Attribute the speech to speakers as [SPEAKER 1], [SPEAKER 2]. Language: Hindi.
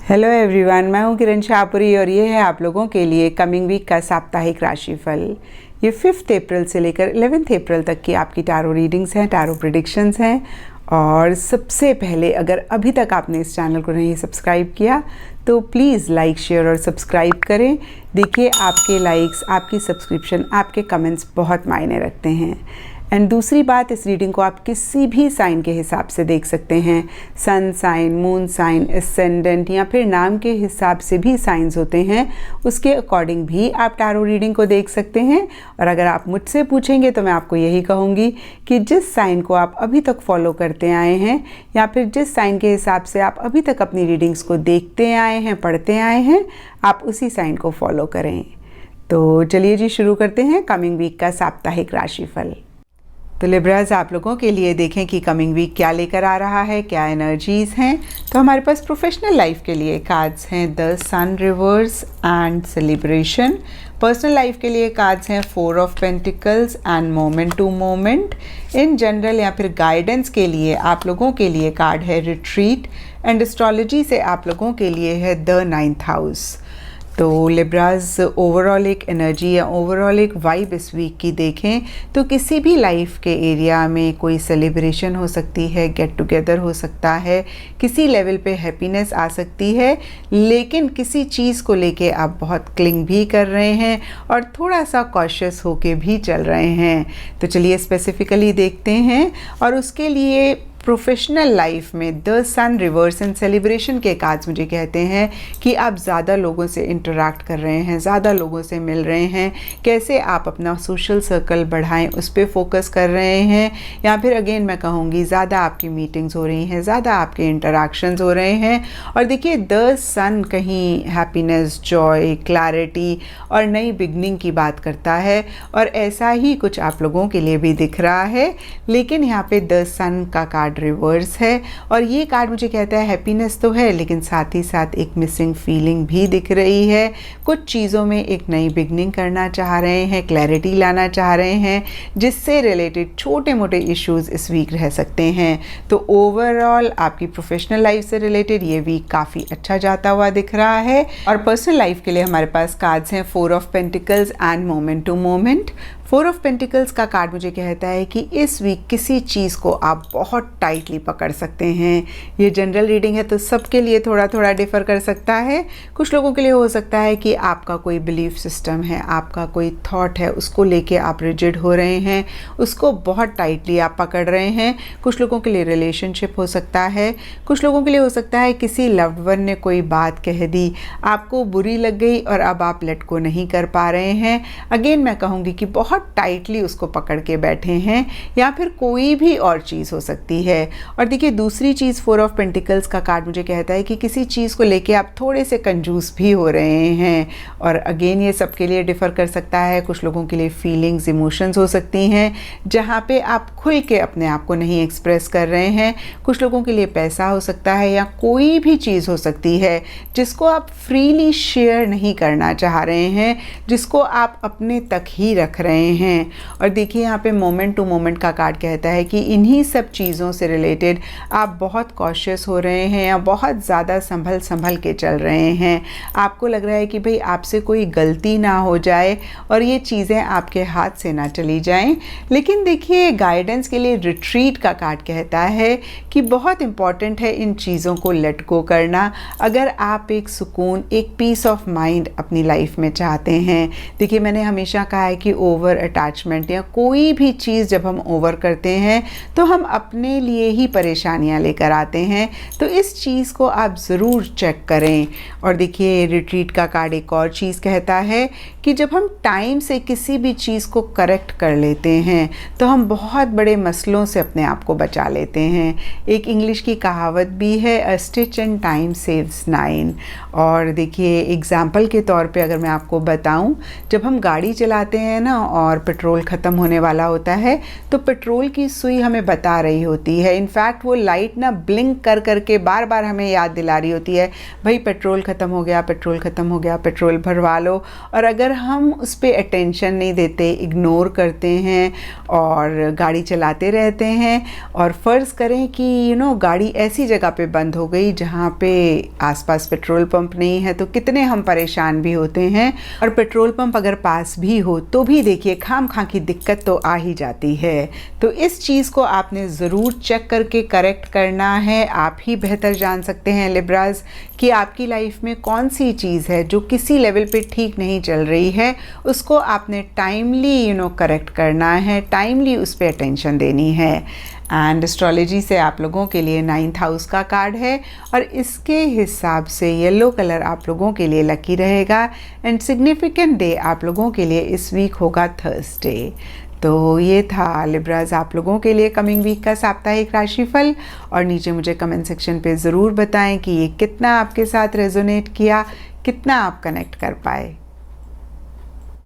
[SPEAKER 1] हेलो एवरीवन, मैं हूं किरण शाहपुरी और ये है आप लोगों के लिए कमिंग वीक का साप्ताहिक राशिफल। ये 5 अप्रैल से लेकर 11 अप्रैल तक की आपकी टैरो रीडिंग्स हैं, टैरो प्रेडिक्शंस हैं। और सबसे पहले अगर अभी तक आपने इस चैनल को नहीं सब्सक्राइब किया तो प्लीज़ लाइक, शेयर और सब्सक्राइब करें। देखिए, आपके लाइक्स, आपकी सब्सक्रिप्शन, आपके कमेंट्स बहुत मायने रखते हैं। एंड दूसरी बात, इस रीडिंग को आप किसी भी साइन के हिसाब से देख सकते हैं। Sun sign, moon sign, ascendant या फिर नाम के हिसाब से भी साइंस होते हैं, उसके अकॉर्डिंग भी आप टैरो रीडिंग को देख सकते हैं। और अगर आप मुझसे पूछेंगे तो मैं आपको यही कहूँगी कि जिस साइन को आप अभी तक फॉलो करते आए हैं या फिर जिस साइन के हिसाब से आप अभी तक अपनी रीडिंग्स को देखते आए हैं, पढ़ते आए हैं, आप उसी साइन को फॉलो करें। तो चलिए जी, शुरू करते हैं कमिंग वीक का साप्ताहिक राशिफल। तो लिब्राज, आप लोगों के लिए देखें कि कमिंग वीक क्या लेकर आ रहा है, क्या एनर्जीज़ हैं। तो हमारे पास प्रोफेशनल लाइफ के लिए कार्ड्स हैं the sun, reverse and celebration. Personal life के लिए कार्ड्स हैं 4 of pentacles and moment to moment. In general या फिर गाइडेंस के लिए आप लोगों के लिए कार्ड है रिट्रीट। एंड एस्ट्रोलॉजी से आप लोगों के लिए है द 9th हाउस। तो लिब्राज, ओवरऑल एक एनर्जी या ओवरऑल एक वाइब इस वीक की देखें तो किसी भी लाइफ के एरिया में कोई सेलिब्रेशन हो सकती है, गेट टुगेदर हो सकता है, किसी लेवल पे हैप्पीनेस आ सकती है, लेकिन किसी चीज़ को लेके आप बहुत क्लिंग भी कर रहे हैं और थोड़ा सा कॉशियस होके भी चल रहे हैं। तो चलिए स्पेसिफिकली देखते हैं। और उसके लिए प्रोफेशनल लाइफ में the sun, reverse and celebration के कार्ड्स मुझे कहते हैं कि आप ज़्यादा लोगों से इंटरेक्ट कर रहे हैं, ज़्यादा लोगों से मिल रहे हैं, कैसे आप अपना सोशल सर्कल बढ़ाएं उस पर फोकस कर रहे हैं। या फिर अगेन मैं कहूँगी ज़्यादा आपकी मीटिंग्स हो रही हैं, ज़्यादा आपके इंटरेक्शंस हो रहे हैं। और देखिए, द सन कहीं हैप्पीनेस, जॉय, क्लैरिटी और नई बिगनिंग की बात करता है और ऐसा ही कुछ आप लोगों के लिए भी दिख रहा है। लेकिन यहाँ पे द सन का कार्ड रिवर्स है और ये कार्ड मुझे कहता है हैप्पीनेस तो है, लेकिन साथ ही साथ एक मिसिंग फीलिंग भी दिख रही है। कुछ चीज़ों में एक नई बिगनिंग करना चाह रहे हैं, क्लैरिटी लाना चाह रहे हैं, जिससे रिलेटेड छोटे मोटे इश्यूज इस वीक रह सकते हैं। तो ओवरऑल आपकी प्रोफेशनल लाइफ से रिलेटेड ये वीक काफ़ी अच्छा जाता हुआ दिख रहा है। और पर्सनल लाइफ के लिए हमारे पास कार्ड्स हैं 4 of pentacles and moment to moment. 4 of pentacles का कार्ड मुझे कहता है कि इस वीक किसी चीज़ को आप बहुत टाइटली पकड़ सकते हैं। ये जनरल रीडिंग है तो सबके लिए थोड़ा थोड़ा डिफ़र कर सकता है। कुछ लोगों के लिए हो सकता है कि आपका कोई बिलीफ सिस्टम है, आपका कोई थॉट है, उसको लेके आप रिजिड हो रहे हैं, उसको बहुत टाइटली आप पकड़ रहे हैं। कुछ लोगों के लिए रिलेशनशिप हो सकता है, कुछ लोगों के लिए हो सकता है किसी लव्ड वन ने कोई बात कह दी, आपको बुरी लग गई और अब आप लेट को नहीं कर पा रहे हैं। अगेन मैं कहूँगी कि बहुत टाइटली उसको पकड़ के बैठे हैं, या फिर कोई भी और चीज़ हो सकती है। और देखिए, दूसरी चीज़ 4 ऑफ पेंटिकल्स का कार्ड मुझे कहता है कि किसी चीज़ को लेके आप थोड़े से कंजूस भी हो रहे हैं। और अगेन ये सबके लिए डिफ़र कर सकता है। कुछ लोगों के लिए फीलिंग्स, इमोशंस हो सकती हैं जहाँ पे आप खुल के अपने आप को नहीं एक्सप्रेस कर रहे हैं। कुछ लोगों के लिए पैसा हो सकता है या कोई भी चीज़ हो सकती है जिसको आप फ्रीली शेयर नहीं करना चाह रहे हैं, जिसको आप अपने तक ही रख रहे हैं। और देखिए, यहाँ पे मोमेंट टू मोमेंट का कार्ड कहता है कि इन्हीं सब चीज़ों से रिलेटेड आप बहुत कॉशियस हो रहे हैं या बहुत ज़्यादा संभल के चल रहे हैं। आपको लग रहा है कि भाई आपसे कोई गलती ना हो जाए और ये चीज़ें आपके हाथ से ना चली जाएं। लेकिन देखिए, गाइडेंस के लिए रिट्रीट का कार्ड कहता है कि बहुत इम्पॉर्टेंट है इन चीज़ों को लेट गो करना अगर आप एक सुकून, एक पीस ऑफ माइंड अपनी लाइफ में चाहते हैं। देखिए, मैंने हमेशा कहा है कि ओवर अटैचमेंट या कोई भी चीज़ जब हम ओवर करते हैं तो हम अपने लिए ही परेशानियां लेकर आते हैं। तो इस चीज़ को आप ज़रूर चेक करें। और देखिए, रिट्रीट का कार्ड एक और चीज़ कहता है कि जब हम टाइम से किसी भी चीज़ को करेक्ट कर लेते हैं तो हम बहुत बड़े मसलों से अपने आप को बचा लेते हैं। एक इंग्लिश की कहावत भी है, अ स्टिच इन टाइम सेव्स 9। और देखिए, एग्जाम्पल के तौर पे अगर मैं आपको बताऊं, जब हम गाड़ी चलाते हैं ना और पेट्रोल ख़त्म होने वाला होता है तो पेट्रोल की सुई हमें बता रही होती है। इनफैक्ट वो लाइट ना ब्लिंक कर करके बार बार हमें याद दिला रही होती है, भाई पेट्रोल ख़त्म हो गया, पेट्रोल ख़त्म हो गया, पेट्रोल भरवा लो। और अगर हम उस पर अटेंशन नहीं देते, इग्नोर करते हैं और गाड़ी चलाते रहते हैं, और फ़र्ज़ करें कि गाड़ी ऐसी जगह पे बंद हो गई जहाँ पे आसपास पेट्रोल पंप नहीं है, तो कितने हम परेशान भी होते हैं। और पेट्रोल पंप अगर पास भी हो तो भी देखिए खामखा की दिक्कत तो आ ही जाती है। तो इस चीज़ को आपने ज़रूर चेक करके करेक्ट करना है। आप ही बेहतर जान सकते हैं लिब्राज कि आपकी लाइफ में कौन सी चीज़ है जो किसी लेवल पे ठीक नहीं चल रही है, उसको आपने टाइमली करेक्ट करना है, टाइमली उस पर अटेंशन देनी है। एंड एस्ट्रोलॉजी से आप लोगों के लिए 9th हाउस का कार्ड है और इसके हिसाब से येलो कलर आप लोगों के लिए लकी रहेगा। एंड सिग्निफिकेंट डे आप लोगों के लिए इस वीक होगा थर्सडे। तो ये था लिब्राज आप लोगों के लिए कमिंग वीक का साप्ताहिक राशिफल। और नीचे मुझे कमेंट सेक्शन पे ज़रूर बताएं कि ये कितना आपके साथ रेजोनेट किया, कितना आप कनेक्ट कर पाए।